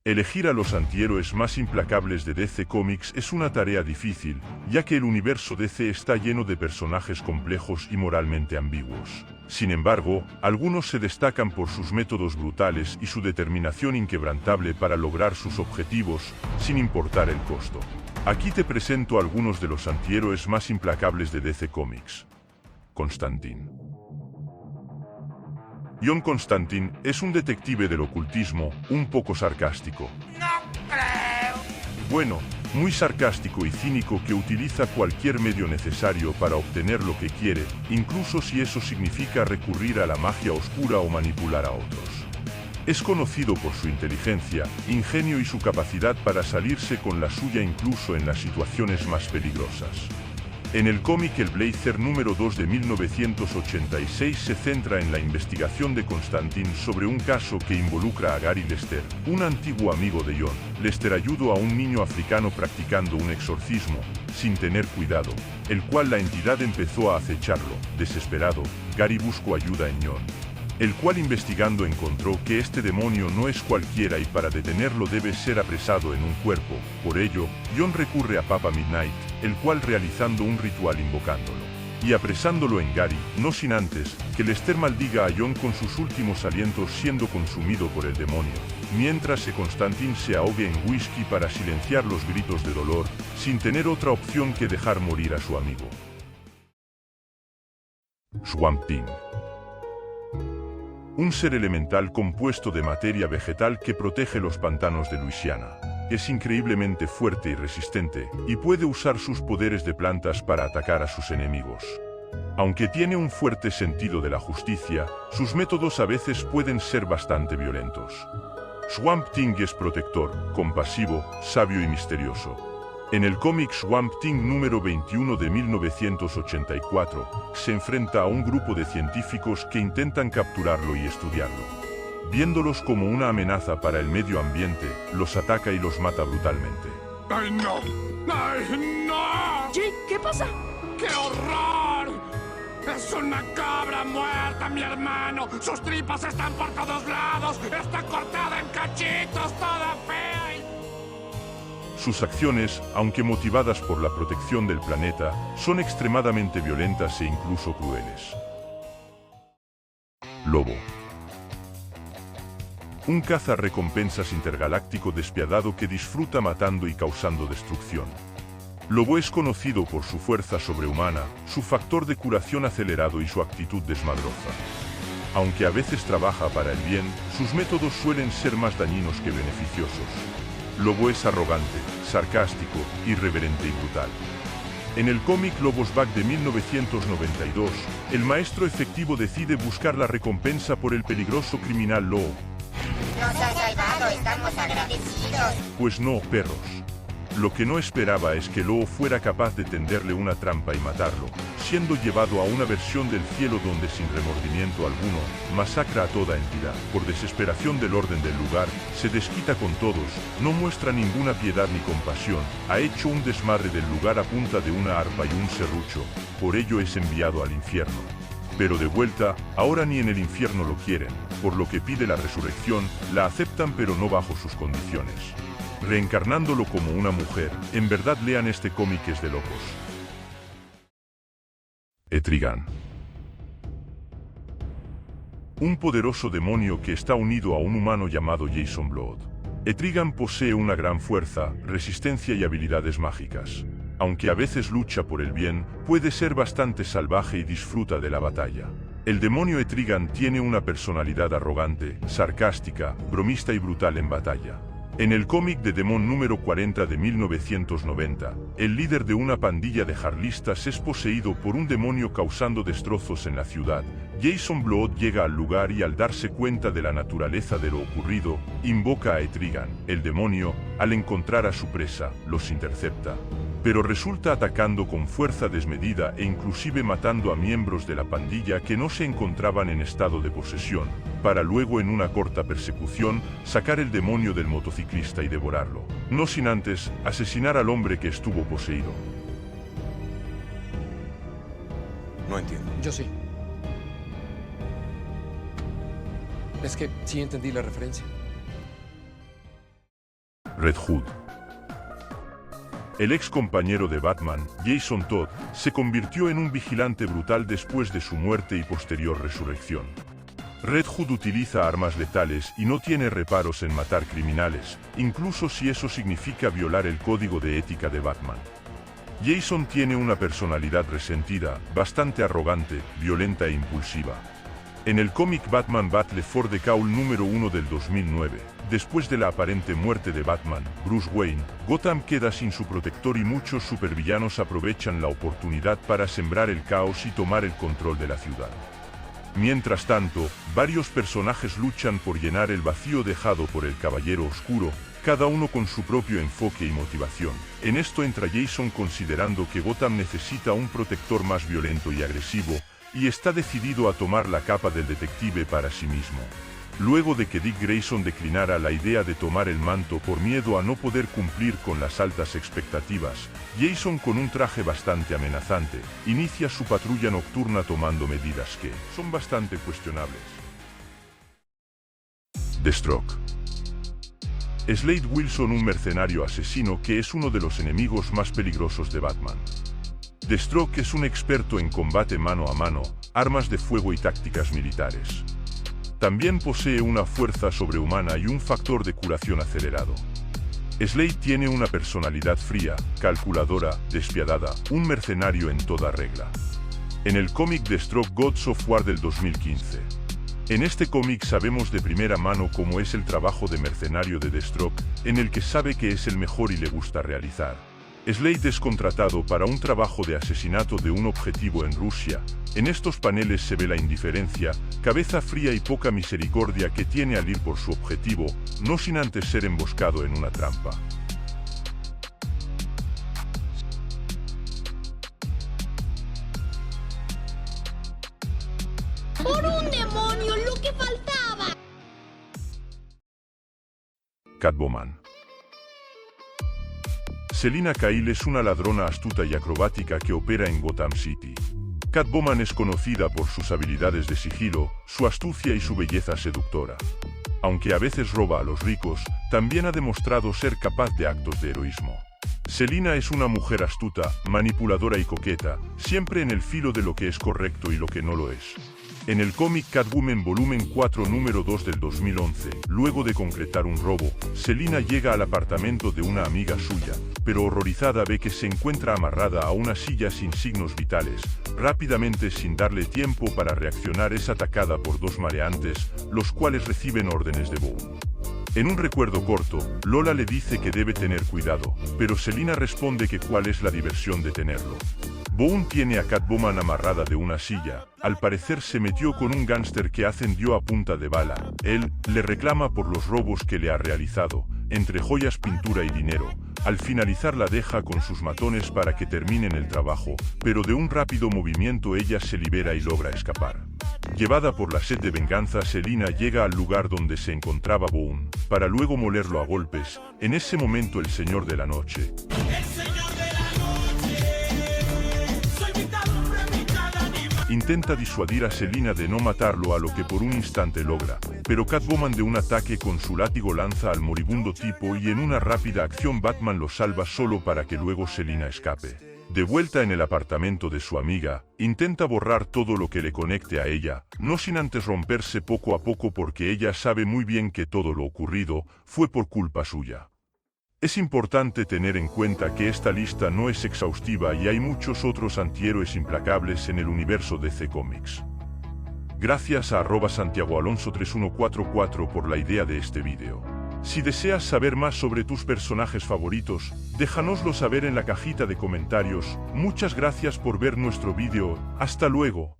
Elegir a los antihéroes más implacables de DC Comics es una tarea difícil, ya que el universo DC está lleno de personajes complejos y moralmente ambiguos. Sin embargo, algunos se destacan por sus métodos brutales y su determinación inquebrantable para lograr sus objetivos, sin importar el costo. Aquí te presento algunos de los antihéroes más implacables de DC Comics. Constantine. John Constantine es un detective del ocultismo, un poco sarcástico. ¡No creo! Bueno, muy sarcástico y cínico, que utiliza cualquier medio necesario para obtener lo que quiere, incluso si eso significa recurrir a la magia oscura o manipular a otros. Es conocido por su inteligencia, ingenio y su capacidad para salirse con la suya incluso en las situaciones más peligrosas. En el cómic El Blazer número 2 de 1986 se centra en la investigación de Constantine sobre un caso que involucra a Gary Lester, un antiguo amigo de John. Lester ayudó a un niño africano practicando un exorcismo, sin tener cuidado, el cual la entidad empezó a acecharlo. Desesperado, Gary buscó ayuda en John, el cual investigando encontró que este demonio no es cualquiera y para detenerlo debe ser apresado en un cuerpo. Por ello, John recurre a Papa Midnight, el cual realizando un ritual invocándolo y apresándolo en Gary, no sin antes que Lester maldiga a John con sus últimos alientos siendo consumido por el demonio, mientras Constantine se ahogue en whisky para silenciar los gritos de dolor, sin tener otra opción que dejar morir a su amigo. Swamp Thing. Un ser elemental compuesto de materia vegetal que protege los pantanos de Luisiana. Es increíblemente fuerte y resistente, y puede usar sus poderes de plantas para atacar a sus enemigos. Aunque tiene un fuerte sentido de la justicia, sus métodos a veces pueden ser bastante violentos. Swamp Thing es protector, compasivo, sabio y misterioso. En el cómic Swamp Thing número 21 de 1984, se enfrenta a un grupo de científicos que intentan capturarlo y estudiarlo. Viéndolos como una amenaza para el medio ambiente, los ataca y los mata brutalmente. ¡Ay, no! ¡Ay, no! Jake, ¿qué pasa? ¡Qué horror! ¡Es una cabra muerta, mi hermano! ¡Sus tripas están por todos lados! ¡Está cortada en cachitos, toda fea y... Sus acciones, aunque motivadas por la protección del planeta, son extremadamente violentas e incluso crueles. Lobo. Un cazarrecompensas intergaláctico despiadado que disfruta matando y causando destrucción. Lobo es conocido por su fuerza sobrehumana, su factor de curación acelerado y su actitud desmadrosa. Aunque a veces trabaja para el bien, sus métodos suelen ser más dañinos que beneficiosos. Lobo es arrogante, sarcástico, irreverente y brutal. En el cómic Lobos Back de 1992, el maestro efectivo decide buscar la recompensa por el peligroso criminal Lobo. ¡Nos has salvado! ¡Estamos agradecidos! Pues no, perros. Lo que no esperaba es que Lobo fuera capaz de tenderle una trampa y matarlo, siendo llevado a una versión del cielo donde sin remordimiento alguno, masacra a toda entidad. Por desesperación del orden del lugar, se desquita con todos, no muestra ninguna piedad ni compasión, ha hecho un desmadre del lugar a punta de una arpa y un serrucho, por ello es enviado al infierno. Pero de vuelta, ahora ni en el infierno lo quieren, por lo que pide la resurrección, la aceptan pero no bajo sus condiciones. Reencarnándolo como una mujer. En verdad lean este cómic, es de locos. Etrigan. Un poderoso demonio que está unido a un humano llamado Jason Blood. Etrigan posee una gran fuerza, resistencia y habilidades mágicas. Aunque a veces lucha por el bien, puede ser bastante salvaje y disfruta de la batalla. El demonio Etrigan tiene una personalidad arrogante, sarcástica, bromista y brutal en batalla. En el cómic de Demon número 40 de 1990, el líder de una pandilla de harlistas es poseído por un demonio causando destrozos en la ciudad. Jason Blood llega al lugar y al darse cuenta de la naturaleza de lo ocurrido, invoca a Etrigan. El demonio, al encontrar a su presa, los intercepta, pero resulta atacando con fuerza desmedida e inclusive matando a miembros de la pandilla que no se encontraban en estado de posesión, para luego en una corta persecución, sacar el demonio del motociclista y devorarlo, no sin antes asesinar al hombre que estuvo poseído. No entiendo. Yo sí. Es que sí entendí la referencia. Red Hood. El ex compañero de Batman, Jason Todd, se convirtió en un vigilante brutal después de su muerte y posterior resurrección. Red Hood utiliza armas letales y no tiene reparos en matar criminales, incluso si eso significa violar el código de ética de Batman. Jason tiene una personalidad resentida, bastante arrogante, violenta e impulsiva. En el cómic Batman Battle for the Cowl número 1 del 2009, después de la aparente muerte de Batman, Bruce Wayne, Gotham queda sin su protector y muchos supervillanos aprovechan la oportunidad para sembrar el caos y tomar el control de la ciudad. Mientras tanto, varios personajes luchan por llenar el vacío dejado por el Caballero Oscuro, cada uno con su propio enfoque y motivación. En esto entra Jason considerando que Gotham necesita un protector más violento y agresivo, y está decidido a tomar la capa del detective para sí mismo. Luego de que Dick Grayson declinara la idea de tomar el manto por miedo a no poder cumplir con las altas expectativas, Jason, con un traje bastante amenazante, inicia su patrulla nocturna tomando medidas que son bastante cuestionables. Deathstroke. Slade Wilson, un mercenario asesino que es uno de los enemigos más peligrosos de Batman. Deathstroke es un experto en combate mano a mano, armas de fuego y tácticas militares. También posee una fuerza sobrehumana y un factor de curación acelerado. Slade tiene una personalidad fría, calculadora, despiadada, un mercenario en toda regla. En el cómic Deathstroke Gods of War del 2015. En este cómic sabemos de primera mano cómo es el trabajo de mercenario de Deathstroke, en el que sabe que es el mejor y le gusta realizar. Slade es contratado para un trabajo de asesinato de un objetivo en Rusia. En estos paneles se ve la indiferencia, cabeza fría y poca misericordia que tiene al ir por su objetivo, no sin antes ser emboscado en una trampa. ¡Por un demonio, lo que faltaba! Catwoman. Selina Kyle es una ladrona astuta y acrobática que opera en Gotham City. Catwoman es conocida por sus habilidades de sigilo, su astucia y su belleza seductora. Aunque a veces roba a los ricos, también ha demostrado ser capaz de actos de heroísmo. Selina es una mujer astuta, manipuladora y coqueta, siempre en el filo de lo que es correcto y lo que no lo es. En el cómic Catwoman volumen 4 número 2 del 2011, luego de concretar un robo, Selina llega al apartamento de una amiga suya, pero horrorizada ve que se encuentra amarrada a una silla sin signos vitales. Rápidamente, sin darle tiempo para reaccionar, es atacada por dos maleantes, los cuales reciben órdenes de Boone. En un recuerdo corto, Lola le dice que debe tener cuidado, pero Selina responde que cuál es la diversión de tenerlo. Boone tiene a Catwoman amarrada de una silla, al parecer se metió con un gángster que ascendió a punta de bala. Él le reclama por los robos que le ha realizado, entre joyas, pintura y dinero. Al finalizar la deja con sus matones para que terminen el trabajo, pero de un rápido movimiento ella se libera y logra escapar. Llevada por la sed de venganza, Selina llega al lugar donde se encontraba Boone, para luego molerlo a golpes. En ese momento el Señor de la Noche intenta disuadir a Selina de no matarlo, a lo que por un instante logra, pero Catwoman de un ataque con su látigo lanza al moribundo tipo y en una rápida acción Batman lo salva solo para que luego Selina escape. De vuelta en el apartamento de su amiga, intenta borrar todo lo que le conecte a ella, no sin antes romperse poco a poco porque ella sabe muy bien que todo lo ocurrido fue por culpa suya. Es importante tener en cuenta que esta lista no es exhaustiva y hay muchos otros antihéroes implacables en el universo DC Comics. Gracias a @SantiagoAlonso3144 por la idea de este vídeo. Si deseas saber más sobre tus personajes favoritos, déjanoslo saber en la cajita de comentarios. Muchas gracias por ver nuestro vídeo. Hasta luego.